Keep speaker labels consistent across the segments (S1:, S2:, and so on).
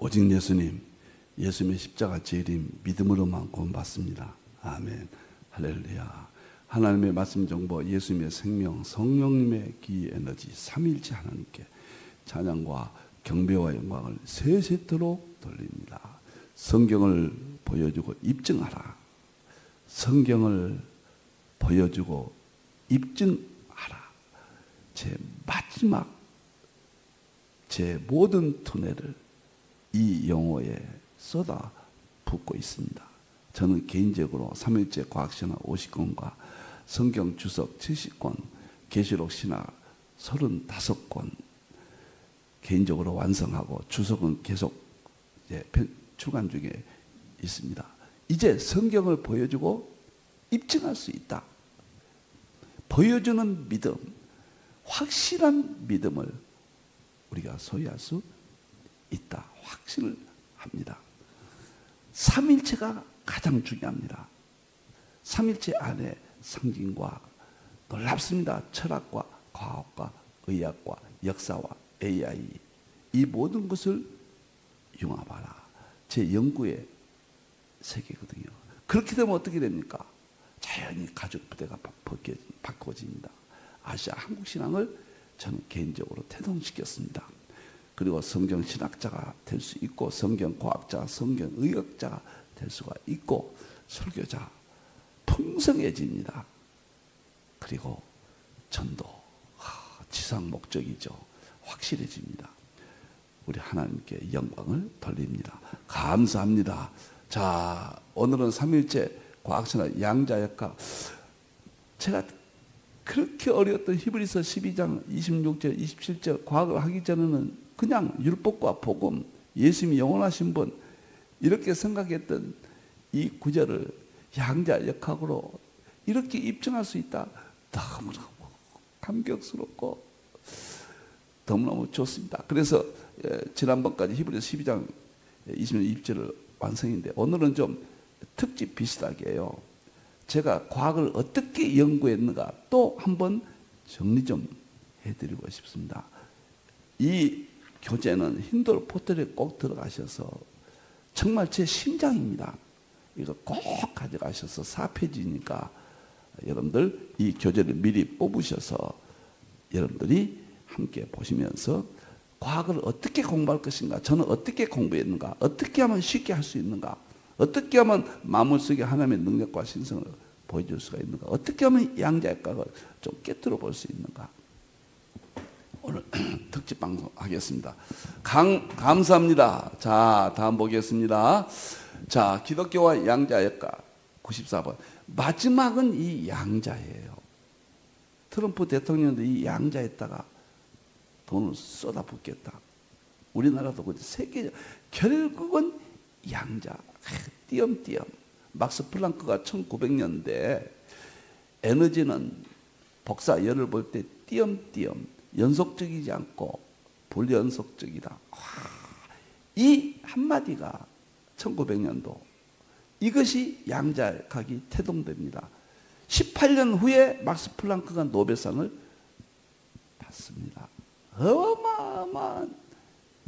S1: 오직 예수님, 예수님의 십자가 재림 믿음으로만 구원받습니다. 아멘. 할렐루야. 하나님의 말씀 정보, 예수님의 생명, 성령님의 기 에너지, 삼위일체 하나님께 찬양과 경배와 영광을 세세토록 돌립니다. 성경을 보여주고 입증하라. 성경을 보여주고 입증하라. 제 마지막, 제 모든 두뇌를 이 용어에 쏟아 붓고 있습니다. 저는 개인적으로 삼일째 과학신학 50권과 성경 주석 70권, 계시록 신학 35권 개인적으로 완성하고 주석은 계속 출간 중에 있습니다. 이제 성경을 보여주고 입증할 수 있다. 보여주는 믿음, 확실한 믿음을 우리가 소유할 수 있다. 확신을 합니다. 삼일체가 가장 중요합니다. 삼일체 안에 상징과 놀랍습니다. 철학과 과학과 의학과 역사와 AI 이 모든 것을 융합하라. 제 연구의 세계거든요. 그렇게 되면 어떻게 됩니까? 자연히 가족 부대가 바꿔집니다. 아시아 한국 신앙을 저는 개인적으로 태동시켰습니다. 그리고 성경 신학자가 될 수 있고 성경 과학자, 성경 의학자가 될 수가 있고 설교자 풍성해집니다. 그리고 전도 지상 목적이죠. 확실해집니다. 우리 하나님께 영광을 돌립니다. 감사합니다. 자, 오늘은 삼일째 과학신학 양자역학. 제가 그렇게 어려웠던 히브리서 12장 26절 27절 과학을 하기 전에는 그냥 율법과 복음, 예수님이 영원하신 분 이렇게 생각했던 이 구절을 양자역학으로 이렇게 입증할 수 있다. 너무너무 감격스럽고 너무너무 좋습니다. 그래서 지난번까지 히브리서 12장 26절을 완성인데 오늘은 좀 특집 비슷하게 해요. 제가 과학을 어떻게 연구했는가 또 한번 정리 좀 해드리고 싶습니다. 이 교재는 힌돌 포털에 꼭 들어가셔서 정말 제 심장입니다. 이거 꼭 가져가셔서 4페이지니까 여러분들 이 교재를 미리 뽑으셔서 여러분들이 함께 보시면서 과학을 어떻게 공부할 것인가, 저는 어떻게 공부했는가, 어떻게 하면 쉽게 할 수 있는가, 어떻게 하면 마음속에 하나님의 능력과 신성을 보여줄 수가 있는가, 어떻게 하면 양자역학을 좀 깨뜨려 볼 수 있는가. 오늘 특집 방송 하겠습니다. 감사합니다. 자, 다음 보겠습니다. 자, 기독교와 양자역학 94번. 마지막은 이 양자예요. 트럼프 대통령도 이 양자에다가 돈을 쏟아붓겠다. 우리나라도 그렇지. 세계적 결국은 양자. 띄엄띄엄. 막스 플랑크가 1900년대 에너지는 복사열을 볼 때 띄엄띄엄 연속적이지 않고 불연속적이다. 이 한마디가 1900년도 이것이 양자역학이 태동됩니다. 18년 후에 막스 플랑크가 노벨상을 받습니다. 어마어마한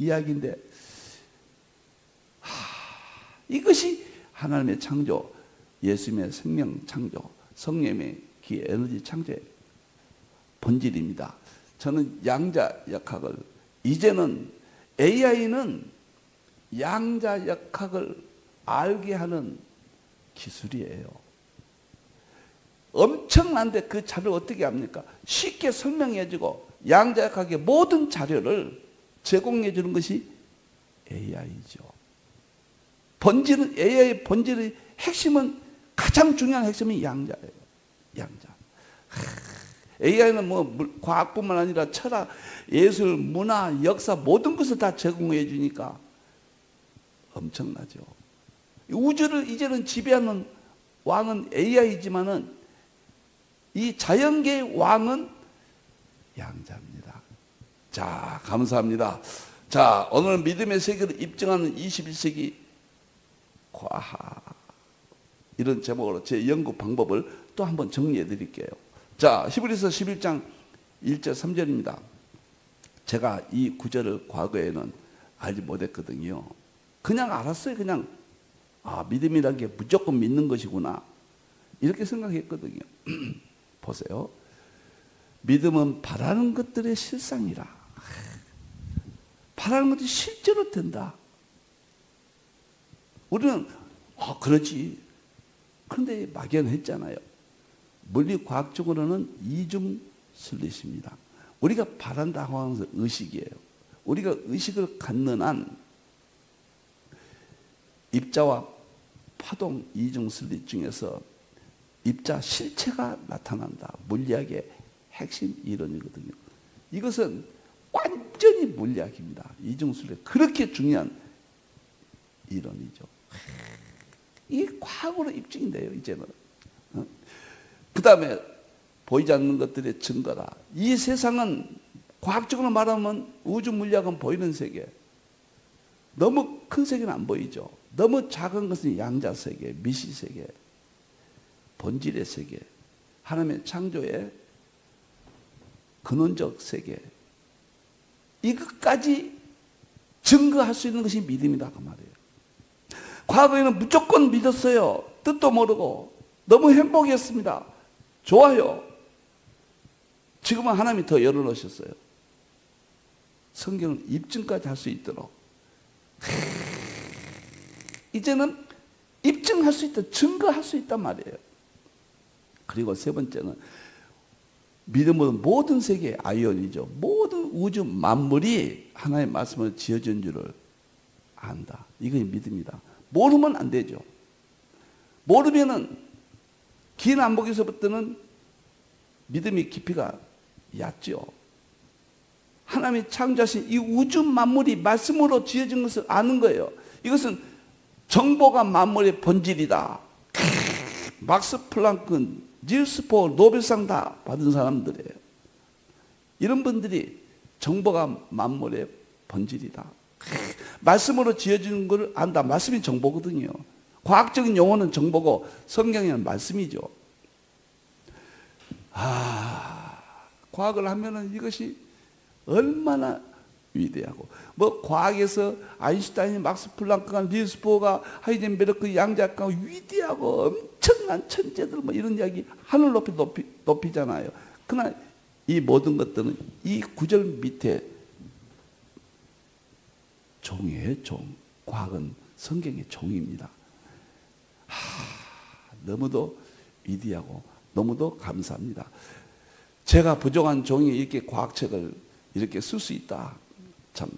S1: 이야기인데 이것이 하나님의 창조, 예수님의 생명 창조, 성령의 기 에너지 창조의 본질입니다. 저는 양자역학을 이제는 AI는 양자역학을 알게 하는 기술이에요. 엄청난데 그 자료를 어떻게 합니까? 쉽게 설명해주고 양자역학의 모든 자료를 제공해 주는 것이 AI죠. 본질은 AI의 본질의 핵심은 가장 중요한 핵심이 양자예요. 양자. AI는 뭐 과학뿐만 아니라 철학, 예술, 문화, 역사 모든 것을 다 제공해 주니까 엄청나죠. 우주를 이제는 지배하는 왕은 AI지만은 이 자연계의 왕은 양자입니다. 자, 감사합니다. 자, 오늘 믿음의 세계를 입증하는 21세기 과학 이런 제목으로 제 연구 방법을 또 한번 정리해 드릴게요. 자, 히브리서 11장 1절 3절입니다. 제가 이 구절을 과거에는 알지 못했거든요. 그냥 알았어요. 그냥 믿음이란 게 무조건 믿는 것이구나 이렇게 생각했거든요. 보세요. 믿음은 바라는 것들의 실상이라. 바라는 것이 실제로 된다. 우리는 그렇지. 그런데 막연했잖아요. 물리과학적으로는 이중 슬릿입니다. 우리가 바란다고 하는 것은 의식이에요. 우리가 의식을 갖는 한 입자와 파동 이중 슬릿 중에서 입자 실체가 나타난다. 물리학의 핵심 이론이거든요. 이것은 완전히 물리학입니다. 이중 슬릿. 그렇게 중요한 이론이죠. 이게 과학으로 입증이 돼요, 이제는. 그 다음에 보이지 않는 것들의 증거다. 이 세상은 과학적으로 말하면 우주 물리학은 보이는 세계. 너무 큰 세계는 안 보이죠. 너무 작은 것은 양자 세계, 미시 세계, 본질의 세계, 하나님의 창조의 근원적 세계. 이것까지 증거할 수 있는 것이 믿음이다 그 말이에요. 과거에는 무조건 믿었어요. 뜻도 모르고 너무 행복했습니다. 좋아요. 지금은 하나님이 더 열어놓으셨어요. 성경을 입증까지 할 수 있도록. 이제는 입증할 수 있다, 증거할 수 있단 말이에요. 그리고 세 번째는 믿음은 모든 세계의 아이언이죠. 모든 우주 만물이 하나님의 말씀으로 지어진 줄을 안다. 이게 믿음이다. 모르면 안 되죠. 모르면은 긴 안목에서부터는 믿음의 깊이가 얕죠. 하나님이 창조하신 이 우주 만물이 말씀으로 지어진 것을 아는 거예요. 이것은 정보가 만물의 본질이다. 막스 플랑크, 니일스 보어 노벨상 다 받은 사람들이에요. 이런 분들이 정보가 만물의 본질이다. 말씀으로 지어진 것을 안다. 말씀이 정보거든요. 과학적인 용어는 정보고 성경에는 말씀이죠. 과학을 하면은 이것이 얼마나 위대하고, 과학에서 아인슈타인, 막스 플랑크가, 니일스 보어가, 하이젠베르크, 양자가 위대하고 엄청난 천재들 이런 이야기 하늘 높이잖아요. 그러나 이 모든 것들은 이 구절 밑에 종이에요, 종. 과학은 성경의 종입니다. 너무도 위대하고 너무도 감사합니다. 제가 부족한 종이 이렇게 과학책을 이렇게 쓸 수 있다. 참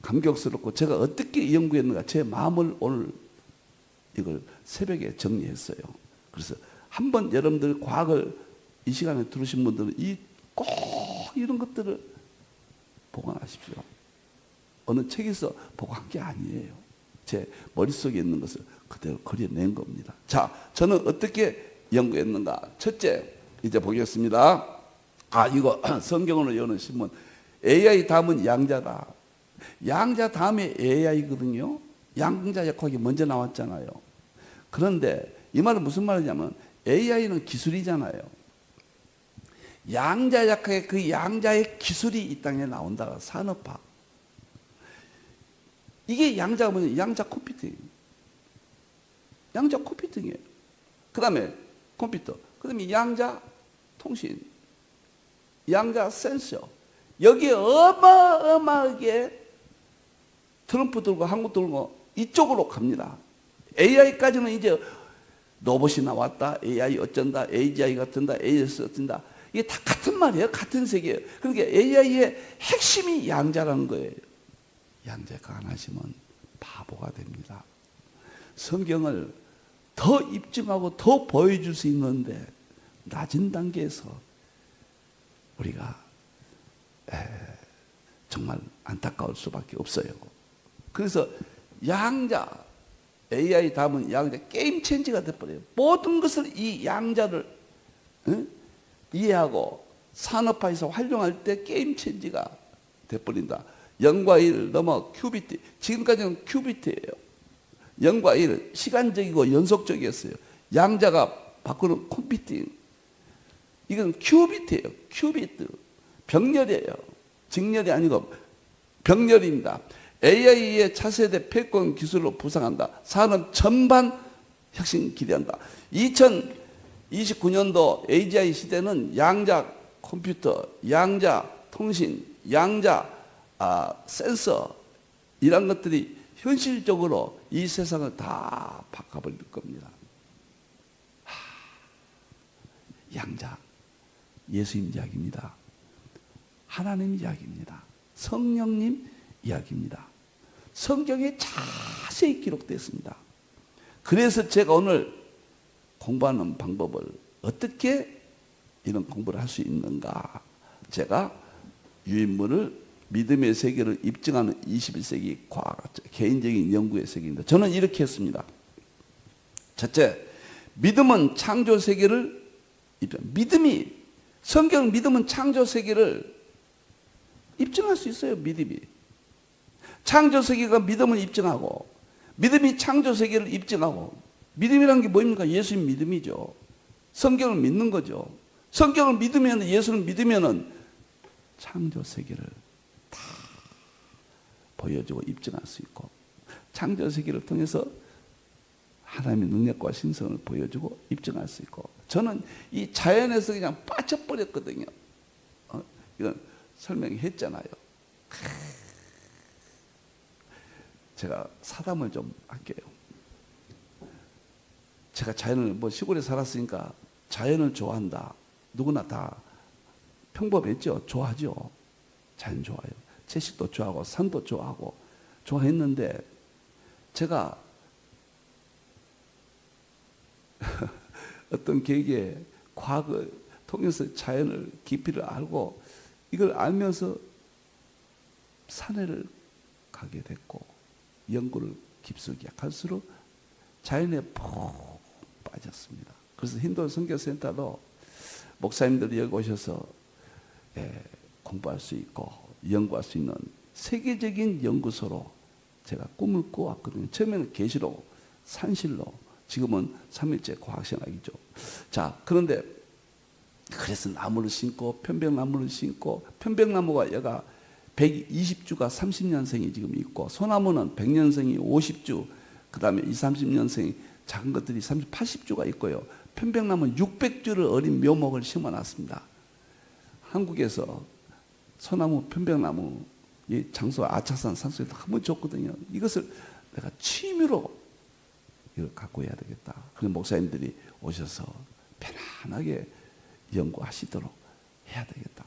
S1: 감격스럽고, 제가 어떻게 연구했는가 제 마음을 오늘 이걸 새벽에 정리했어요. 그래서 한번 여러분들 과학을 이 시간에 들으신 분들은 꼭 이런 것들을 보관하십시오. 어느 책에서 보고한 게 아니에요. 제 머릿속에 있는 것을 그대로 그려낸 겁니다. 자, 저는 어떻게 연구했는가? 첫째, 이제 보겠습니다. 이거 성경으로 여는 신문. AI 다음은 양자다. 양자 다음에 AI거든요. 양자 역학이 먼저 나왔잖아요. 그런데 이 말은 무슨 말이냐면 AI는 기술이잖아요. 양자 역학의 그 양자의 기술이 이 땅에 나온다. 산업화. 이게 양자가 뭐냐? 양자 컴퓨팅. 양자 컴퓨팅이에요. 그 다음에 컴퓨터. 그 다음에 양자 통신. 양자 센서. 여기에 어마어마하게 트럼프 들고 한국 들고 이쪽으로 갑니다. AI까지는 이제 로봇이 나왔다. AI 어쩐다. AGI 같은다. AS 어쩐다. 이게 다 같은 말이에요. 같은 세계예요. 그러니까 AI의 핵심이 양자라는 거예요. 양자가 안 하시면 바보가 됩니다. 성경을 더 입증하고 더 보여줄 수 있는데 낮은 단계에서 우리가 정말 안타까울 수밖에 없어요. 그래서 양자, AI 다음은 양자, 게임 체인지가 돼버려요. 모든 것을 이 양자를 이해하고 산업화해서 활용할 때 게임 체인지가 돼버린다. 0과 1 넘어 큐비트. 지금까지는 큐비트예요. 0과 1 시간적이고 연속적이었어요. 양자가 바꾸는 컴퓨팅. 이건 큐비트예요. 큐비트. 병렬이에요. 직렬이 아니고 병렬입니다. AI의 차세대 패권 기술로 부상한다. 산업 전반 혁신 기대한다. 2029년도 AGI 시대는 양자 컴퓨터, 양자 통신, 양자 센서 이런 것들이 현실적으로 이 세상을 다 바꿔버릴 겁니다. 양자, 예수님 이야기입니다. 하나님 이야기입니다. 성령님 이야기입니다. 성경에 자세히 기록되어 습니다. 그래서 제가 오늘 공부하는 방법을 어떻게 이런 공부를 할 수 있는가, 제가 유인물을 믿음의 세계를 입증하는 21세기 과학, 개인적인 연구의 세계입니다. 저는 이렇게 했습니다. 첫째, 믿음은 창조 세계를 성경 믿음은 창조 세계를 입증할 수 있어요. 믿음이 창조 세계가 믿음을 입증하고, 믿음이 창조 세계를 입증하고. 믿음이라는 게 뭐입니까? 예수님 믿음이죠. 성경을 믿는 거죠. 성경을 믿으면, 예수를 믿으면은 창조 세계를 다 보여주고 입증할 수 있고, 창조 세계를 통해서 하나님의 능력과 신성을 보여주고 입증할 수 있고. 저는 이 자연에서 그냥 빠져버렸거든요. 이건 설명했잖아요. 제가 사담을 좀 할게요. 제가 자연을, 시골에 살았으니까 자연을 좋아한다. 누구나 다 평범했죠. 좋아하죠. 자연 좋아요. 채식도 좋아하고 산도 좋아하고 좋아했는데, 제가 어떤 계기에 과학을 통해서 자연을 깊이를 알고, 이걸 알면서 산에를 가게 됐고, 연구를 깊숙이 할수록 자연에 푹 빠졌습니다. 그래서 힌두 선교센터도 목사님들이 여기 오셔서 공부할 수 있고 연구할 수 있는 세계적인 연구소로 제가 꿈을 꾸었거든요. 처음에는 계시로, 산실로, 지금은 3일째 과학생활이죠. 자, 그런데 그래서 나무를 심고, 편백나무를 심고, 편백나무가 얘가 120주가 30년생이 지금 있고, 소나무는 100년생이 50주, 그 다음에 20, 30년생이 작은 것들이 30, 80주가 있고요. 편백나무는 600주를 어린 묘목을 심어놨습니다. 한국에서 소나무, 편백나무, 이 장소 아차산 산속에 너무 좋거든요. 이것을 내가 취미로 이걸 갖고 해야 되겠다. 그래서 목사님들이 오셔서 편안하게 연구하시도록 해야 되겠다.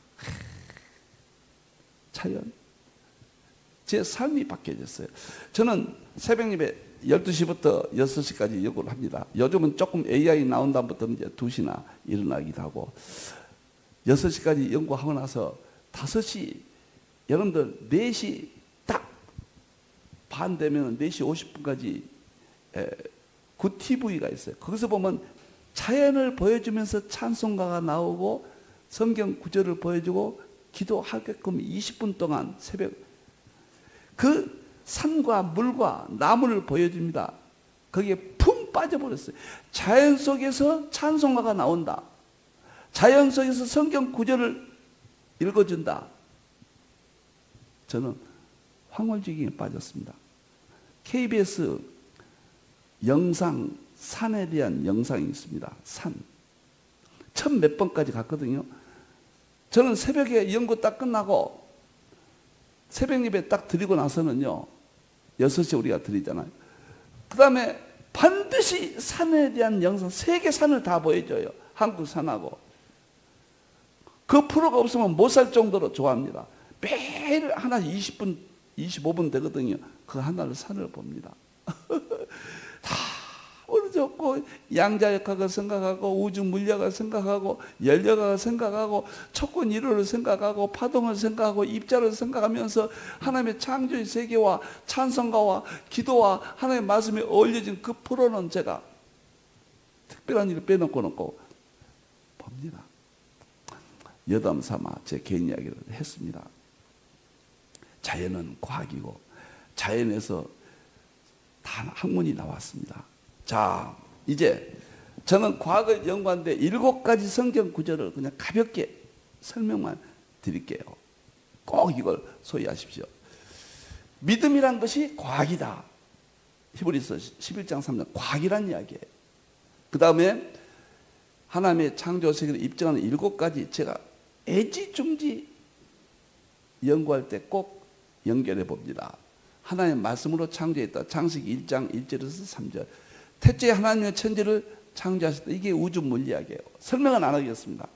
S1: 자연, 제 삶이 바뀌어졌어요. 저는 새벽 예배 12시부터 6시까지 연구를 합니다. 요즘은 조금 AI 나온 다음부터 이제 2시나 일어나기도 하고, 6시까지 연구하고 나서 5시, 여러분들 4시 딱 반 되면 4시 50분까지 굿TV가 있어요. 거기서 보면 자연을 보여주면서 찬송가가 나오고 성경 구절을 보여주고 기도하게끔 20분 동안 새벽 그 산과 물과 나무를 보여줍니다. 거기에 푹 빠져버렸어요. 자연 속에서 찬송가가 나온다. 자연 속에서 성경 구절을 읽어준다. 저는 황홀지경에 빠졌습니다. KBS 영상, 산에 대한 영상이 있습니다. 산. 1000몇 번까지 갔거든요. 저는 새벽에 연구 딱 끝나고 새벽 예배 딱 드리고 나서는요, 6시에 우리가 드리잖아요. 그 다음에 반드시 산에 대한 영상, 세계 산을 다 보여줘요. 한국 산하고. 그 프로가 없으면 못 살 정도로 좋아합니다. 매일 하나 20분, 25분 되거든요. 그 하나를 산을 봅니다. 다 어렵고 양자역학을 생각하고 우주 물리학을 생각하고 연력학을 생각하고 촉근 이론을 생각하고 파동을 생각하고 입자를 생각하면서 하나님의 창조의 세계와 찬송가와 기도와 하나님의 말씀이 어울려진 그 프로는 제가 특별한 일을 빼놓고 봅니다. 여담 삼아 제 개인 이야기를 했습니다. 자연은 과학이고 자연에서 단 학문이 나왔습니다. 자, 이제 저는 과학을 연구하는데 7가지 성경 구절을 그냥 가볍게 설명만 드릴게요. 꼭 이걸 소유하십시오. 믿음이란 것이 과학이다. 히브리서 11장 3절 과학이란 이야기예요. 그 다음에 하나님의 창조 세계를 입증하는 7가지 제가 애지중지 연구할 때 꼭 연결해 봅니다. 하나님의 말씀으로 창조했다. 창세기 1장 1절에서 3절. 태초에 하나님의 천지를 창조하셨다. 이게 우주 물리학이에요. 설명은 안 하겠습니다.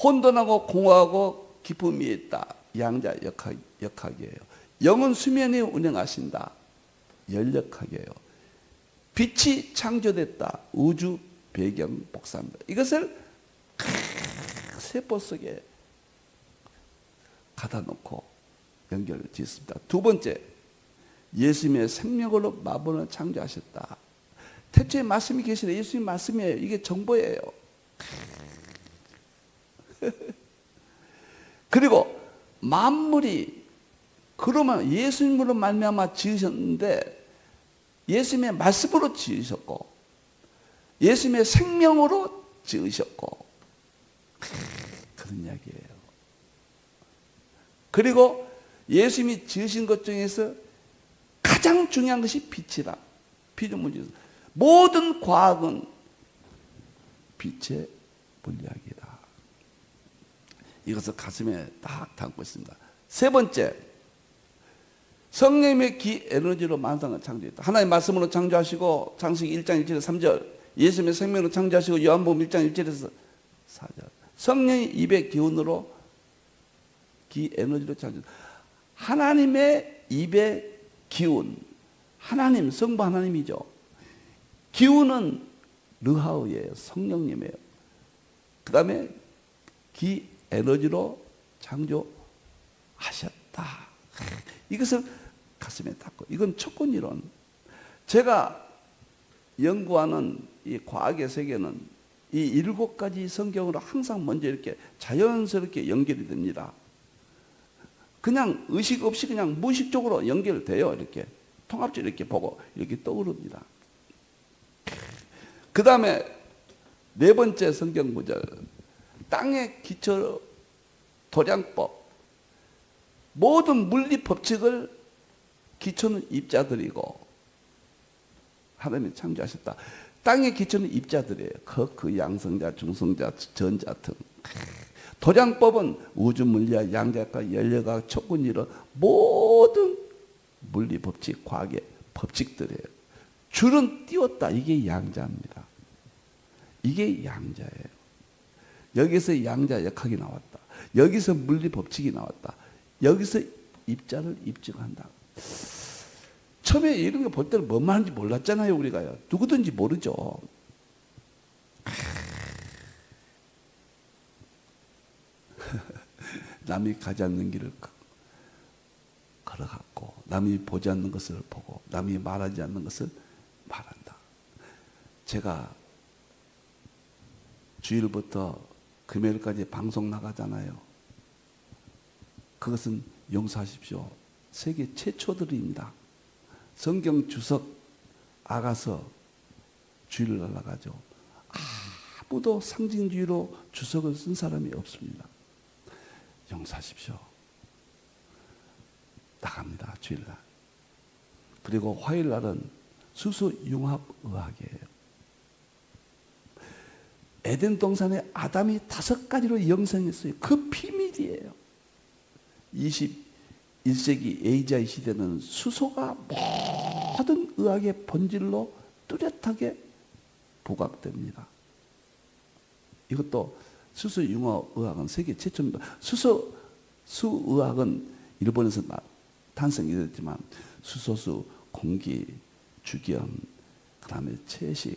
S1: 혼돈하고 공허하고 기쁨이 있다. 양자 역학이에요. 영은 수면에 운행하신다. 열역학이에요. 빛이 창조됐다. 우주 배경 복사입니다. 이것을 세포 속에 갖다 놓고 연결을 짓습니다. 두 번째, 예수님의 생명으로 만물을 창조하셨다. 태초에 말씀이 계시네. 예수님 말씀이에요. 이게 정보예요. 그리고 만물이 그러면 예수님으로 말미암아 지으셨는데 예수님의 말씀으로 지으셨고 예수님의 생명으로 지으셨고 그런 이야기예요. 그리고 예수님이 지으신 것 중에서 가장 중요한 것이 빛이다. 피조물질. 모든 과학은 빛의 물리학이다. 이것을 가슴에 딱 담고 있습니다. 세 번째, 성령님의 기 에너지로 만상을 창조했다. 하나님의 말씀으로 창조하시고 창세기 1장 1절에서 3절, 예수님의 생명으로 창조하시고 요한복음 1장 1절에서 4절. 성령의 입의 기운으로 기 에너지로 창조. 하나님의 입의 기운, 하나님, 성부 하나님이죠. 기운은 르하우예요. 성령님이에요. 그 다음에 기 에너지로 창조하셨다. 이것을 가슴에 닫고, 이건 촉근이론. 제가 연구하는 이 과학의 세계는 이 7가지 성경으로 항상 먼저 이렇게 자연스럽게 연결이 됩니다. 그냥 의식 없이 그냥 무의식적으로 연결돼요. 이렇게 통합적으로 이렇게 보고 이렇게 떠오릅니다. 그 다음에 네 번째 성경 구절, 땅의 기초 도량법. 모든 물리 법칙을 기초는 입자들이고 하나님이 창조하셨다. 땅의 기초는 입자들이에요. 그 양성자, 중성자, 전자 등. 도량법은 우주 물리학, 양자학, 연력학, 촉근이론 모든 물리 법칙, 과학의 법칙들이에요. 줄은 띄웠다. 이게 양자입니다. 이게 양자예요. 여기서 양자 역학이 나왔다. 여기서 물리 법칙이 나왔다. 여기서 입자를 입증한다. 처음에 이런 거 볼 때는 뭔 말인지 몰랐잖아요. 우리가요. 누구든지 모르죠. 남이 가지 않는 길을 걸어갔고 남이 보지 않는 것을 보고 남이 말하지 않는 것을 말한다. 제가 주일부터 금요일까지 방송 나가잖아요. 그것은 용서하십시오. 세계 최초들입니다. 성경 주석 아가서 주일을 나가죠. 아무도 상징주의로 주석을 쓴 사람이 없습니다. 용서하십시오. 나갑니다. 주일날. 그리고 화요일날은 수소융합의학이에요. 에덴 동산에 아담이 5가지로 영생했어요. 그 비밀이에요. 21세기 에이자의 시대는 수소가 모든 의학의 본질로 뚜렷하게 부각됩니다. 이것도 수소융합의학은 세계 최초입니다. 수의학은 일본에서 탄생이 됐지만 수소수, 공기, 주기현, 그 다음에 채식,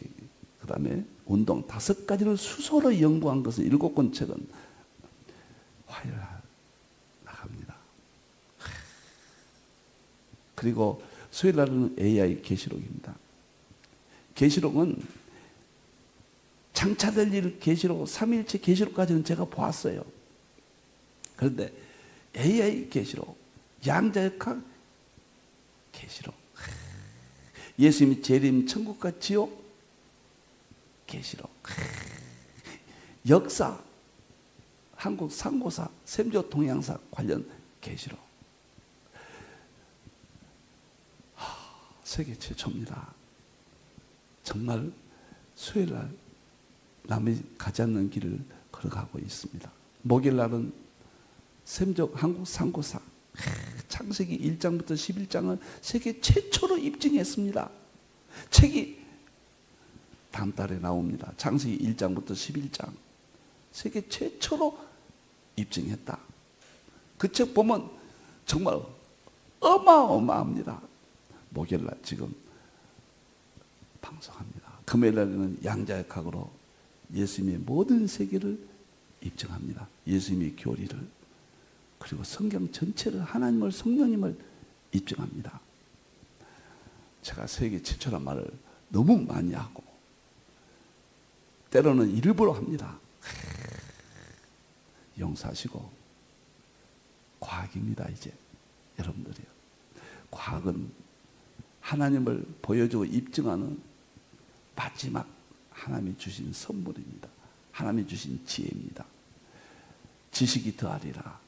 S1: 그 다음에 운동 5가지를 수소로 연구한 것은 7권 책은 화요일 나갑니다. 그리고 수요일 날은 AI 계시록입니다. 계시록은 장차될 일 계시록, 3일째 계시록까지는 제가 보았어요. 그런데 AI 계시록, 양자역학 계시록, 예수님이 재림 천국과 지옥 계시록, 역사, 한국 상고사, 샘조 동양사 관련 계시록. 세계 최초입니다. 정말 수요일날 남이 가지 않는 길을 걸어가고 있습니다. 목요일날은 샘족 한국 선교사 창세기 1장부터 11장을 세계 최초로 입증했습니다. 책이 다음 달에 나옵니다. 창세기 1장부터 11장 세계 최초로 입증했다. 그 책 보면 정말 어마어마합니다. 목요일날 지금 방송합니다. 금요일날에는 양자역학으로 예수님의 모든 세계를 입증합니다. 예수님의 교리를, 그리고 성경 전체를, 하나님을, 성령님을 입증합니다. 제가 세계 최초란 말을 너무 많이 하고 때로는 일부러 합니다. 용서하시고, 과학입니다. 이제 여러분들이요, 과학은 하나님을 보여주고 입증하는 마지막 하나님이 주신 선물입니다. 하나님이 주신 지혜입니다. 지식이 더하리라.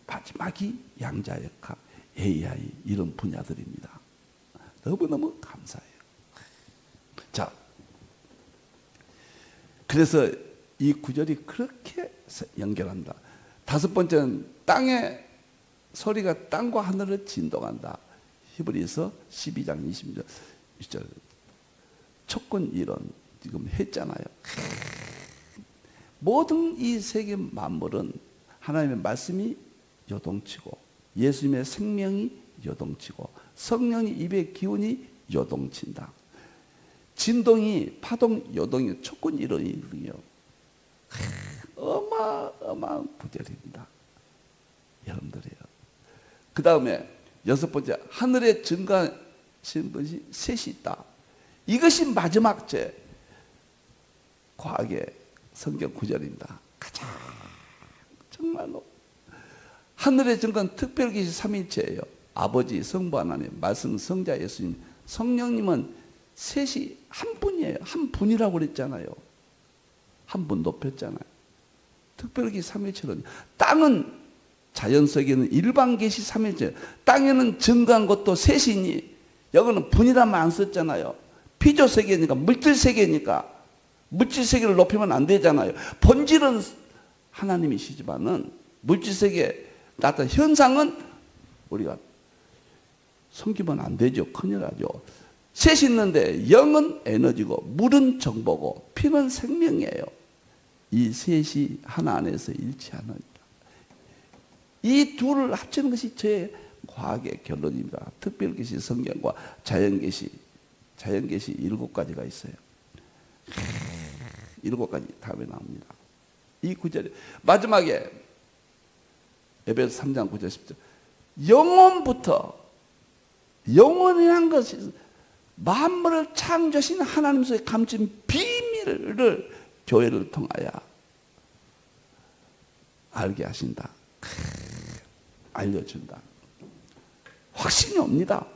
S1: 마지막이 양자역학, AI 이런 분야들입니다. 너무너무 감사해요. 자, 그래서 이 구절이 그렇게 연결합니다. 다섯 번째는 땅의 소리가 땅과 하늘을 진동한다. 히브리서 12장 20절 촉군 이론 지금 했잖아요. 모든 이 세계 만물은 하나님의 말씀이 요동치고, 예수님의 생명이 요동치고, 성령의 입의 기운이 요동친다. 진동이, 파동, 요동이, 촉군 이론이요. 어마어마한 구절입니다. 여러분들이요. 그 다음에 여섯 번째, 하늘에 증가하신 것이 셋이 있다. 이것이 마지막 제 과학의 성경 구절입니다. 가장 정말로 하늘의 증거는 특별계시 삼위일체예요. 아버지, 성부 하나님, 말씀, 성자 예수님, 성령님은 셋이 한 분이에요. 한 분이라고 그랬잖아요. 한 분 높였잖아요. 특별계시 삼위일체론. 땅은 자연 속에는 일반계시 삼위일체. 땅에는 증거한 것도 셋이니 여기는 분이란 말 안 썼잖아요. 피조 세계니까, 물질 세계니까 물질 세계를 높이면 안 되잖아요. 본질은 하나님이시지만은 물질 세계 나타난 현상은 우리가 섬기면 안 되죠. 큰일 나죠. 셋이 있는데 영은 에너지고 물은 정보고 피는 생명이에요. 이 셋이 하나 안에서 일치하는, 이 둘을 합치는 것이 제 과학의 결론입니다. 특별계시 성경과 자연계시 7가지가 있어요. 7가지 다음에 나옵니다. 이 구절이 마지막에 에베소 3장 9절 10절 영원부터, 영원이란 것이 만물을 창조하신 하나님 속에 감춘 비밀을 교회를 통하여 알게 하신다. 알려준다. 확신이 옵니다.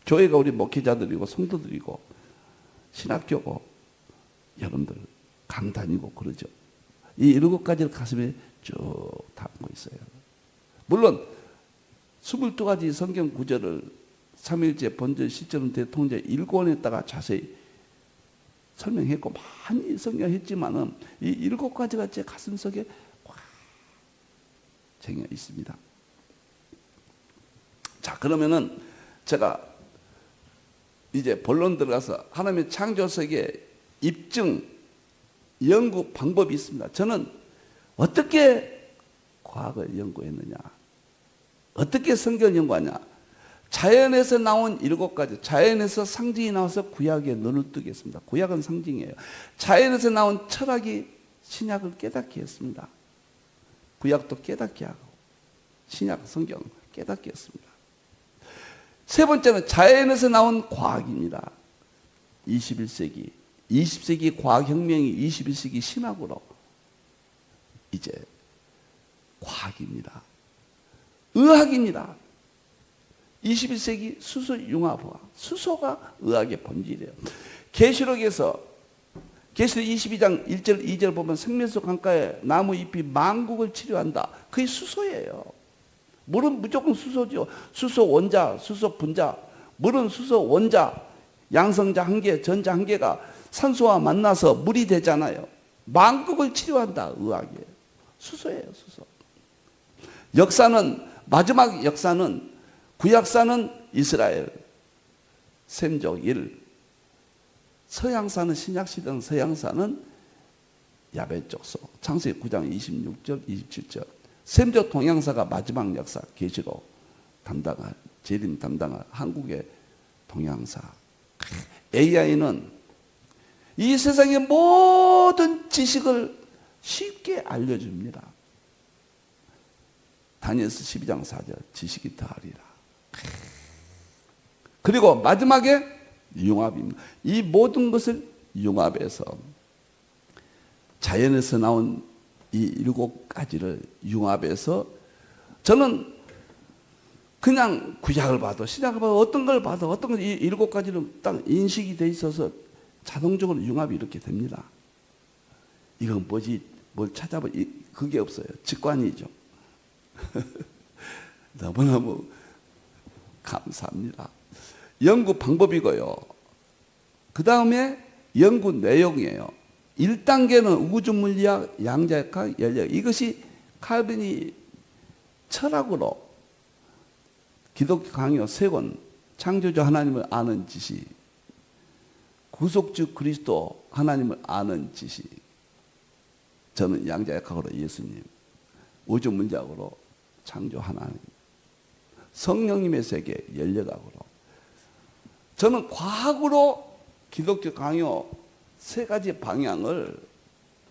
S1: 교회가 우리 목회자들이고 성도들이고 신학교고 여러분들 강단이고 그러죠. 이 7가지를 가슴에 쭉 담고 있어요. 물론 22가지 성경 구절을 삼위일체 본질 시점 대통제 1권에다가 자세히 설명했고 많이 성경했지만은 이 7가지가 제 가슴속에 꽉 쟁여 있습니다. 자, 그러면은 제가 이제 본론 들어가서 하나님의 창조 세계 입증 연구 방법이 있습니다. 저는 어떻게 과학을 연구했느냐, 어떻게 성경을 연구하냐. 자연에서 나온 7가지, 자연에서 상징이 나와서 구약에 눈을 뜨게 했습니다. 구약은 상징이에요. 자연에서 나온 철학이 신약을 깨닫게 했습니다. 구약도 깨닫게 하고 신약 성경 깨닫게 했습니다. 세 번째는 자연에서 나온 과학입니다. 21세기, 20세기 과학혁명이 21세기 신학으로 이제 과학입니다. 의학입니다. 21세기 수소융합화, 수소가 의학의 본질이에요. 계시록에서 계시록 22장 1절 2절 보면 생명수 강가에 나무 잎이 만국을 치료한다. 그게 수소예요. 물은 무조건 수소죠. 수소 원자, 수소 분자. 물은 수소 원자, 양성자 한 개, 전자 한 개가 산소와 만나서 물이 되잖아요. 만국을 치료한다, 의학이. 수소예요, 수소. 역사는, 마지막 역사는, 구약사는 이스라엘, 셈족 1. 서양사는, 신약시대는 서양사는 야베 족속. 창세기 9장 26절, 27절. 셈족 동양사가 마지막 역사, 계시록 담당할, 재림 담당할 한국의 동양사. AI는 이 세상의 모든 지식을 쉽게 알려줍니다. 다니엘서 12장 4절, 지식이 더하리라. 그리고 마지막에 융합입니다. 이 모든 것을 융합해서 자연에서 나온 이 7가지를 융합해서 저는 그냥 구약을 봐도 신약을 봐도 어떤 걸 봐도 어떤 이 7가지는 딱 인식이 돼 있어서 자동적으로 융합이 이렇게 됩니다. 이건 뭐지? 뭘 찾아봐? 그게 없어요. 직관이죠. 너무너무 감사합니다. 연구 방법이고요. 그 다음에 연구 내용이에요. 1단계는 우주물리학, 양자역학, 연력. 이것이 칼빈이 철학으로 기독교 강요 3권, 창조주 하나님을 아는 지식, 구속주 그리스도 하나님을 아는 지식. 저는 양자역학으로 예수님, 우주문학으로 창조 하나님, 성령님의 세계 연력학으로. 저는 과학으로 기독교 강요 3가지 방향을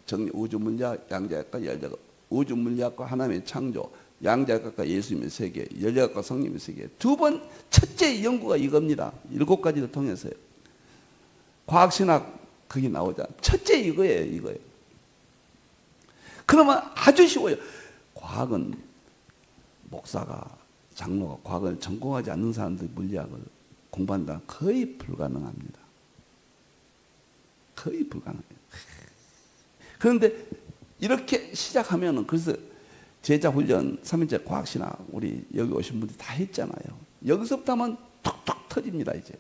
S1: 정리, 우주문학, 양자역학, 연력학, 우주물리학과 하나님의 창조, 양자역학과 예수님의 세계, 연력학과 성령님의 세계. 첫째 연구가 이겁니다. 7가지를 통해서요. 과학신학 그게 나오잖아. 첫째 이거예요. 그러면 아주 쉬워요. 과학은 목사가, 장로가 과학을 전공하지 않는 사람들이 물리학을 공부한다면 거의 불가능합니다. 거의 불가능해요. 그런데 이렇게 시작하면은, 그래서 제자훈련 3일째 과학신학 우리 여기 오신 분들이 다 했잖아요. 여기서부터 하면 톡톡 터집니다. 이제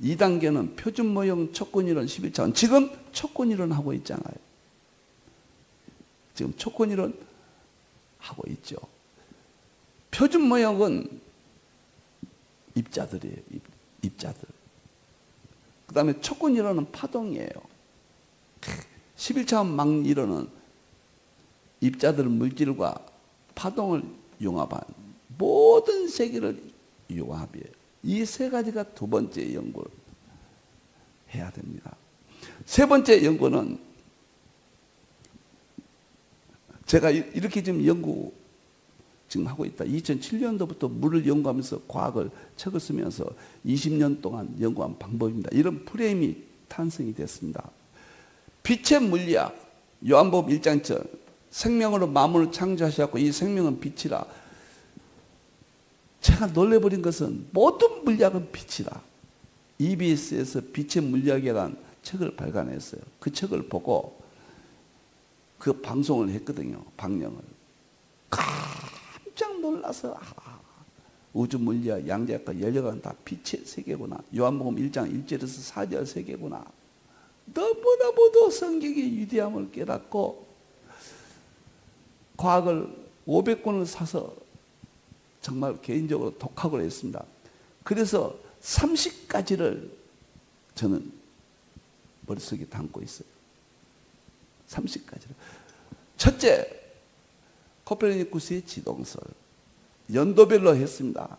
S1: 2단계는 표준모형 촉근이론 11차원. 지금 촉근이론 하고 있잖아요. 지금 촉근이론 하고 있죠. 표준모형은 입자들이에요. 입자들. 그 다음에 촉근이론은 파동이에요. 11차원 막이론은 입자들 물질과 파동을 융합한 모든 세계를 융합이에요. 이 3가지가 2번째 연구를 해야 됩니다. 3번째 연구는 제가 이렇게 지금 연구 지금 하고 있다. 2007년도부터 물을 연구하면서 과학을 책을 쓰면서 20년 동안 연구한 방법입니다. 이런 프레임이 탄생이 됐습니다. 빛의 물리학, 요한복음 1장 1절, 생명으로 만물을 창조하셨고 이 생명은 빛이라. 제가 놀래버린 것은 모든 물리학은 빛이라. EBS에서 빛의 물리학이라는 책을 발간했어요. 그 책을 보고 그 방송을 했거든요. 방영을. 깜짝 놀라서 우주 물리학, 양자역과 연력은 다 빛의 세계구나. 요한복음 1장 1절에서 4절 세계구나. 너무나도 성경의 위대함을 깨닫고 과학을 500권을 사서 정말 개인적으로 독학을 했습니다. 그래서 30가지를 저는 머릿속에 담고 있어요. 30가지를. 첫째, 코페르니쿠스의 지동설. 연도별로 했습니다.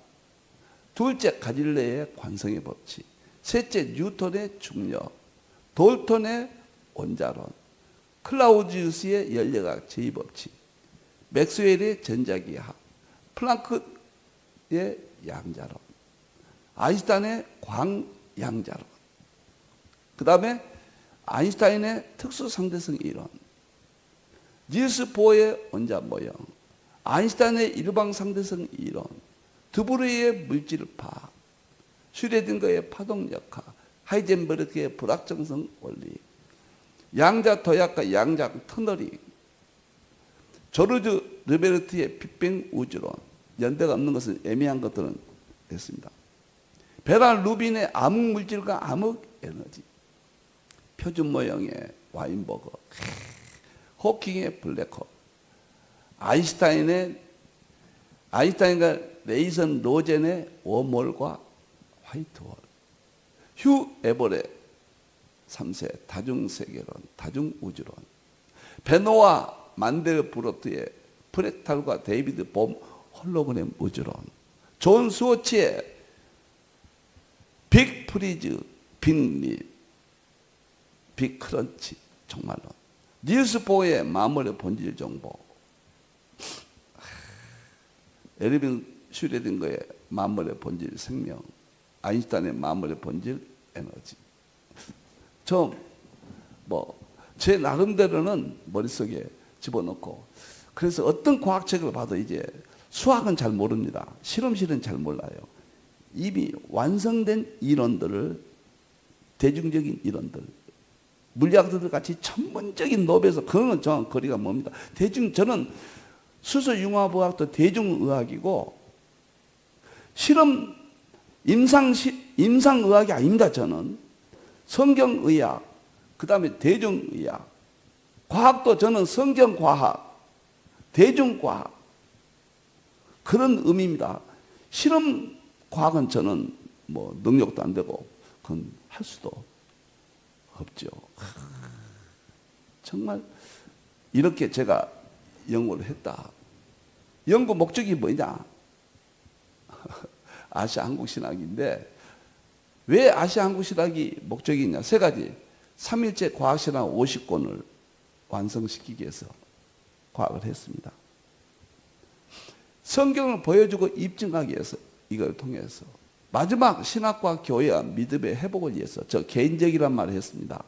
S1: 둘째, 갈릴레의 관성의 법칙. 셋째, 뉴턴의 중력. 돌턴의 원자론. 클라우지우스의 연력학 제2법칙. 맥스웰의 전자기학. 플랑크의 양자론. 아인슈타인의 광양자론. 그 다음에 아인슈타인의 특수상대성 이론. 니일스 보어의 원자 모형. 아인슈타인의 일방상대성 이론. 드브로이의 물질파학. 슈레딩거의 파동역학. 하이젠베르크의 불확정성 원리. 양자 도약과 양자 터널링. 조르주 르베르트의 빅뱅 우주론. 연대가 없는 것은 애매한 것들은 됐습니다. 베랄 루빈의 암흑 물질과 암흑 에너지, 표준 모형의 와인버거, 호킹의 블랙홀, 아인슈타인과 레이선 로젠의 웜홀과 화이트홀, 휴 에버의 3세 다중세계론, 다중우주론, 베노와 만델브로트의 프랙탈과 데이비드 봄 홀로그램 우주론, 존 스워치의 빅 프리즈, 빅립, 빅 크런치 정말로, 닐스 보어의 마물의 본질 정보, 에르빈 슈레딩거의 마물의 본질 생명, 아인슈타인의 마물의 본질 에너지. 제 나름대로는 머릿속에 집어넣고, 그래서 어떤 과학책을 봐도 이제 수학은 잘 모릅니다. 실험실은 잘 몰라요. 이미 완성된 이론들을, 대중적인 이론들, 물리학자들 같이 전문적인 노베에서, 그거는 저랑 거리가 멉니다. 저는 수소융합의학도 대중의학이고 실험 임상의학이 아닙니다. 저는 성경의학, 그 다음에 대중의학, 과학도 저는 성경과학, 대중과학, 그런 의미입니다. 실험과학은 저는 능력도 안 되고 그건 할 수도 없죠. 정말 이렇게 제가 연구를 했다. 연구 목적이 뭐냐? 아시아 한국 신학인데, 왜 아시아 한국 신학이 목적이 있냐? 세 가지. 3일째 과학신학 50권을 완성시키기 위해서 과학을 했습니다. 성경을 보여주고 입증하기 위해서, 이걸 통해서 마지막 신학과 교회와 믿음의 회복을 위해서, 저 개인적이란 말을 했습니다.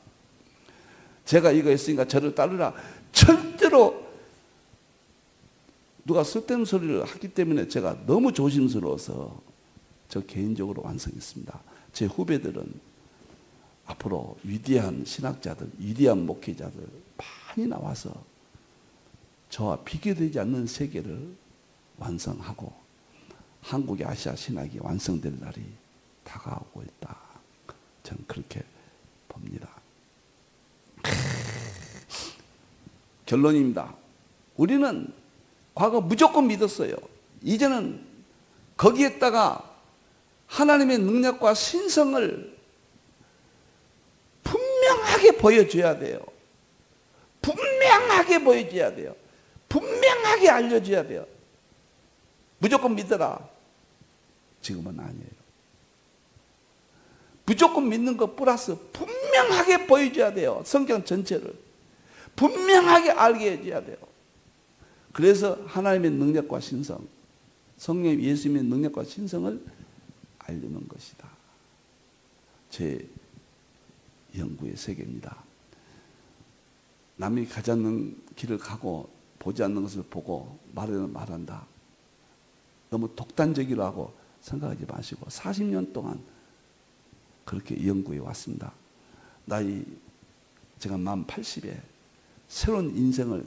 S1: 제가 이거 했으니까 저를 따르라. 절대로 누가 쓸데없는 소리를 하기 때문에 제가 너무 조심스러워서 저 개인적으로 완성했습니다. 제 후배들은 앞으로 위대한 신학자들, 위대한 목회자들 많이 나와서 저와 비교되지 않는 세계를 완성하고 한국의 아시아 신학이 완성될 날이 다가오고 있다. 저는 그렇게 봅니다. 결론입니다. 우리는 과거 무조건 믿었어요. 이제는 거기에다가 하나님의 능력과 신성을 분명하게 보여줘야 돼요. 분명하게 보여줘야 돼요. 분명하게 알려줘야 돼요. 무조건 믿어라. 지금은 아니에요. 무조건 믿는 것 플러스 분명하게 보여줘야 돼요. 성경 전체를 분명하게 알게 해줘야 돼요. 그래서 하나님의 능력과 신성, 성령 예수님의 능력과 신성을 알리는 것이다. 제 연구의 세계입니다. 남이 가지 않는 길을 가고 보지 않는 것을 보고 말한다. 너무 독단적이라고 생각하지 마시고 40년 동안 그렇게 연구해 왔습니다. 제가 만 80에 새로운 인생을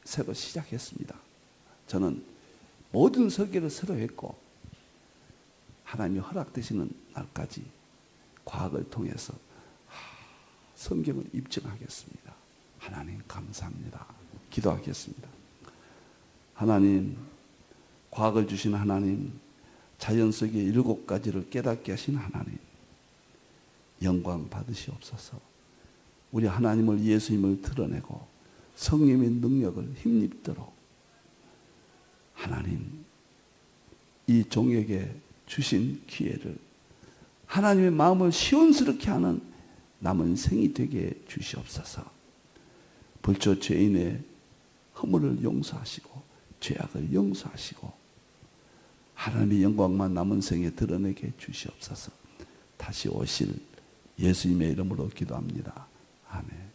S1: 새로 시작했습니다. 저는 모든 설계를 새로 했고 하나님이 허락되시는 날까지 과학을 통해서 성경을 입증하겠습니다. 하나님 감사합니다. 기도하겠습니다. 하나님, 과학을 주신 하나님, 자연 속의 7가지를 깨닫게 하신 하나님, 영광 받으시옵소서. 우리 하나님을, 예수님을 드러내고 성령의 능력을 힘입도록 하나님, 이 종에게 주신 기회를 하나님의 마음을 시원스럽게 하는 남은 생이 되게 주시옵소서. 불초 죄인의 허물을 용서하시고 죄악을 용서하시고 하나님의 영광만 남은 생에 드러내게 주시옵소서. 다시 오실 예수님의 이름으로 기도합니다. 아멘.